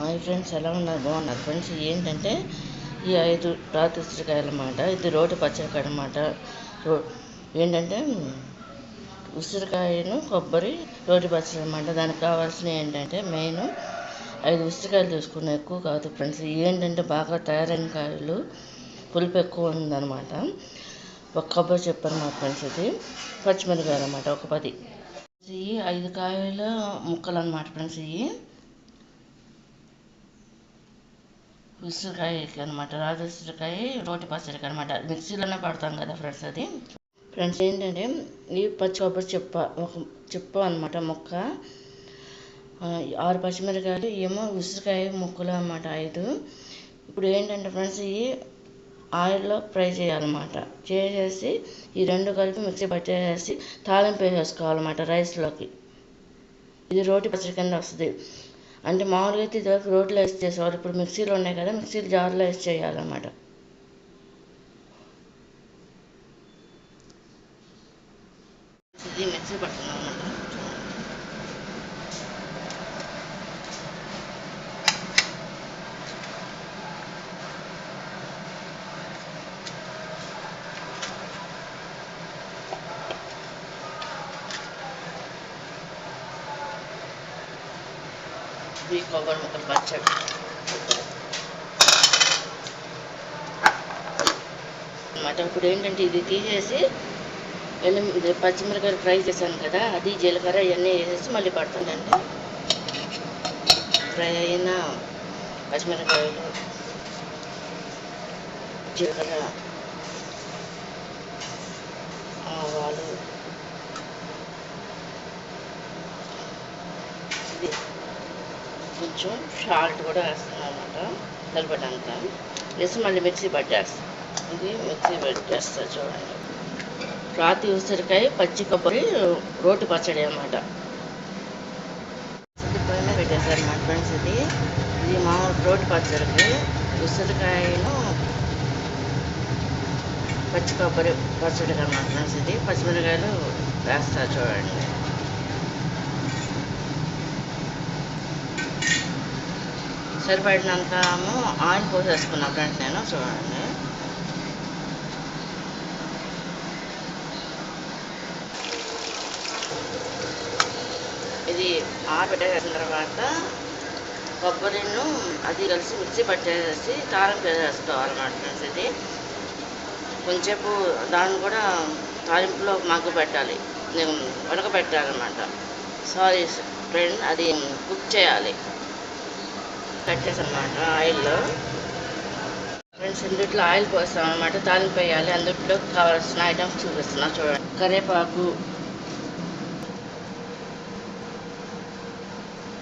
Hi friends, ఎలా ఉన్నారు? బాగున్నారు ఫ్రెండ్స్. ఏంటంటే ఈ 5 రాతి ఉసిరికాయలు అన్నమాట. ఇది రోటి పచ్చడి అనమాట. ఏంటంటే ఉసిరికాయను కొబ్బరి రోటి పచ్చడి అనమాట. దానికి కావాల్సినవి ఏంటంటే మెయిన్ 5 ఉసిరికాయలు తీసుకున్నాం, ఎక్కువ కాదు ఫ్రెండ్స్. ఏంటంటే బాగా తయారైన కాయలు, పులుపు ఎక్కువ ఉందన్నమాట. ఒక కొబ్బరి చెప్పు అనమాట ఫ్రెండ్స్. ఇది పచ్చిమిరకాయలు అనమాట, ఒక 10. ఇవి 5 కాయల ముక్కలు అనమాట ఫ్రెండ్స్. ఇవి ఉసిరికాయకి అనమాట, రాజు ఉసిరికాయ రోటి పచ్చడికి అనమాట. మిక్సీలోనే పడతాం కదా ఫ్రెండ్స్. అది ఫ్రెండ్స్ ఏంటంటే ఈ పచ్చి కొబ్బరి చెప్ప అనమాట, ముక్క. 6 పచ్చిమిరకాయలు, ఏమో ఉసిరికాయ ముక్కలు అనమాట 5. ఇప్పుడు ఏంటంటే ఫ్రెండ్స్, ఇవి ఆయిల్లో ఫ్రై చేయాలన్నమాట. చేసేసి ఈ 2 కలిపి మిక్సీ పట్టేసి తాలింపు వేసేసుకోవాలన్నమాట రైస్లోకి. ఇది రోటి పచ్చడి కింద వస్తుంది. అంటే మామూలుగా అయితే ఇదివరకు రోట్లో వేసి చేసేవారు, ఇప్పుడు మిక్సీలో ఉన్నాయి కదా, మిక్సీలో జార్లో వేసి చేయాలన్నమాట. ఇది మిక్సీ పడుతున్నాం అన్నమాట. ఈ కొబ్బరి ముక్కలు పచ్చడి అన్నమాట. ఇప్పుడు ఏంటంటే ఇది తీసేసి ఇది పచ్చిమిరకాయలు ఫ్రై చేశాను కదా, అది జీలకర్ర ఇవన్నీ వేసేసి మళ్ళీ పడుతుందండి. ఫ్రై అయిన పచ్చిమిరకాయలు, జీలకర్ర, ఆవాలు, ఇది కొంచెం సాల్ట్ కూడా వేస్తున్నాం అన్నమాట, సరిపడంత వేసి మళ్ళీ మిక్సీ పట్టేస్తాం. ఇది మిక్సీ పెట్టేస్తా చూడండి. రాతి ఉసిరికాయ పచ్చి కొబ్బరి రోటి పచ్చడి అన్నమాట. పైన పెట్టేసారు అన్నమాట ఫ్రెండ్స్. ఇది మామూలు రోటి పచ్చడికి ఉసిరికాయను పచ్చి కొబ్బరి పచ్చడి అన్నమాట ఫ్రెండ్స్. ఇది పచ్చిమిరకాయలు వేస్తా చూడండి. సరిపడినంత ఆయిల్ పోసేసుకున్నాం ఫ్రెండ్స్ నేను, చూడండి. ఇది ఆరబెట్టేసిన తర్వాత కొబ్బరిను అది కలిసి మిక్సీ పట్టేసి తాలింపు వేసేసుకోవాలన్నమాట ఫ్రెండ్స్. ఇది కొంచెంసేపు దాన్ని కూడా తాలింపులో మగ్గు పెట్టాలి, ఉడకబెట్టాలన్నమాట. సారీ ఫ్రెండ్, అది కుక్ చేయాలి. కట్టేసన్నమాట ఆయిల్లో ఫ్రెండ్స్. ఇందుట్లో ఆయిల్ పోస్తాం అనమాట, తాలింపు వేయాలి. అందుట్లో కావాల్సిన ఐటమ్స్ చూపిస్తున్నా చూడండి. కరివేపాకు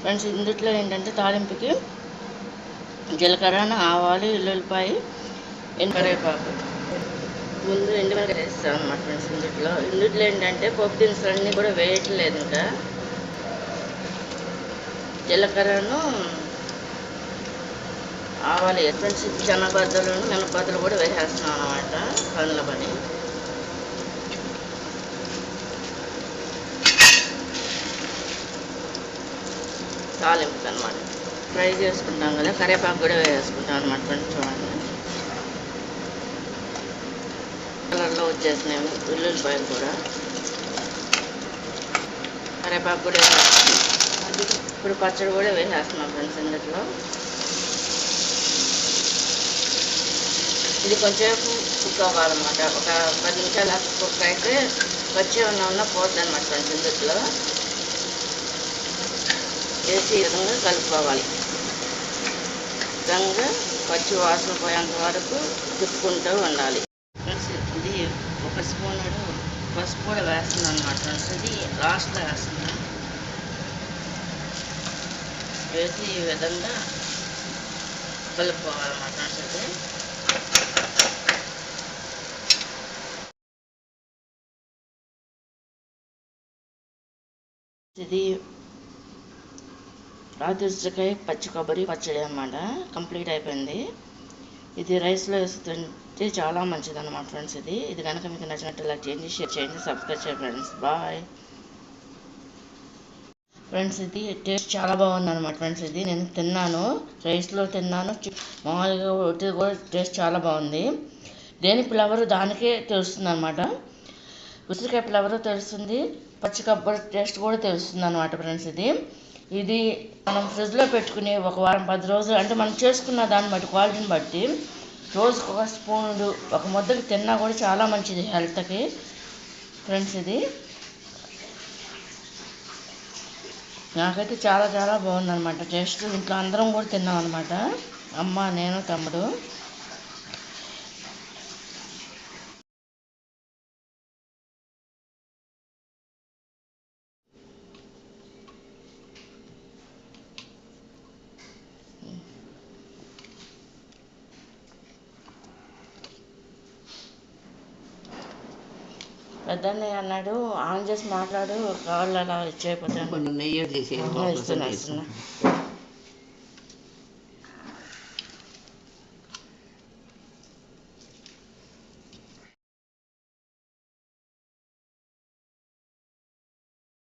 ఫ్రెండ్స్. ఇందుట్లో ఏంటంటే తాలింపుకి జీలకర్ర, ఆవాలు, ఎల్లుల్లిపాయ, కరివేపాకు, ముందు ఎండుమిరపకాయలు వేస్తాం అనమాట ఫ్రెండ్స్. ఇందుట్లో ఏంటంటే పప్పు దినుసులన్నీ కూడా వేయట్లేదు. ఇంకా జీలకర్రను, ఆవాలు ఫ్రెండ్స్. శనగబద్దలు, మినపబద్దలు కూడా వేసేస్తున్నాం అనమాట పనుల పని. తాలింపు అనమాట ఫ్రై చేసుకుంటాం కదా, కరివేపాకు కూడా వేసుకుంటాం అనమాట ఫ్రెండ్స్. చూడండి కలర్లో వచ్చేసినాయి ఉల్లిపాయలు కూడా, కరివేపాకు కూడా వేసేస్తున్నాం. ఇప్పుడు పచ్చడి కూడా వేసేస్తున్నాం ఫ్రెండ్స్ ఇందులో. ఇది కొంచెంసేపు కుక్ అవ్వాలన్నమాట. ఒక 10 నిమిషాలు కుక్ అయితే పచ్చి ఉన్న పోతుంది అనమాట ఫ్రెండ్స్. ఇందులో వేసి ఈ విధంగా కలుపుకోవాలి. విధంగా పచ్చి వాసన పోయేంత వరకు తిప్పుకుంటూ ఉండాలి ఫ్రెండ్స్. ఇది 1 స్పూన్ పసుపు కూడా వేస్తున్నాను అనమాట ఫ్రెండ్స్. ఇది లాస్ట్లో వేస్తున్నాను. వేసి ఈ విధంగా కలుపుకోవాలన్నమాట ఫ్రెండ్స్. ఇది రాతి ఉసిరికాయ పచ్చి కొబ్బరి పచ్చడి అన్నమాట. కంప్లీట్ అయిపోయింది. ఇది రైస్లో వేస్తుంటే చాలా మంచిది అన్నమాట ఫ్రెండ్స్. ఇది కనుక మీకు నచ్చినట్టు లైక్ చేయండి, షేర్ చేయండి, సబ్స్క్రైబ్ చేయండి ఫ్రెండ్స్. బాయ్. ఫ్రెండ్స్ ఇది టేస్ట్ చాలా బాగుంది అనమాట ఫ్రెండ్స్. ఇది నేను తిన్నాను, రైస్లో తిన్నాను, మామూలుగా ఉట్టిది కూడా టేస్ట్ చాలా బాగుంది. దేని ఫ్లేవర్ దానికే తెలుస్తుంది అనమాట. ఉసిరికాయ ఫ్లేవర్ తెలుస్తుంది, పచ్చి కొబ్బరి టేస్ట్ కూడా తెలుస్తుంది అనమాట ఫ్రెండ్స్. ఇది మనం ఫ్రిడ్జ్లో పెట్టుకుని ఒక వారం 10 రోజులు అంటే మనం చేసుకున్న దాన్ని బట్టి క్వాలిటీని బట్టి రోజుకు ఒక స్పూను ఒక ముద్దకి తిన్నా కూడా చాలా మంచిది హెల్త్కి ఫ్రెండ్స్. నాకైతే చాలా చాలా బాగుందన్నమాట టేస్ట్. ఇంట్లో అందరం కూడా తిన్నాం అనమాట, అమ్మ, నేను, తమ్ముడు. పెద్దన్నయ్య అన్నాడు ఆన్ చేసి మాట్లాడు, కాళ్ళు అలా ఇచ్చేయిపోతాను. నెయ్యి చేసి ఇస్తున్నా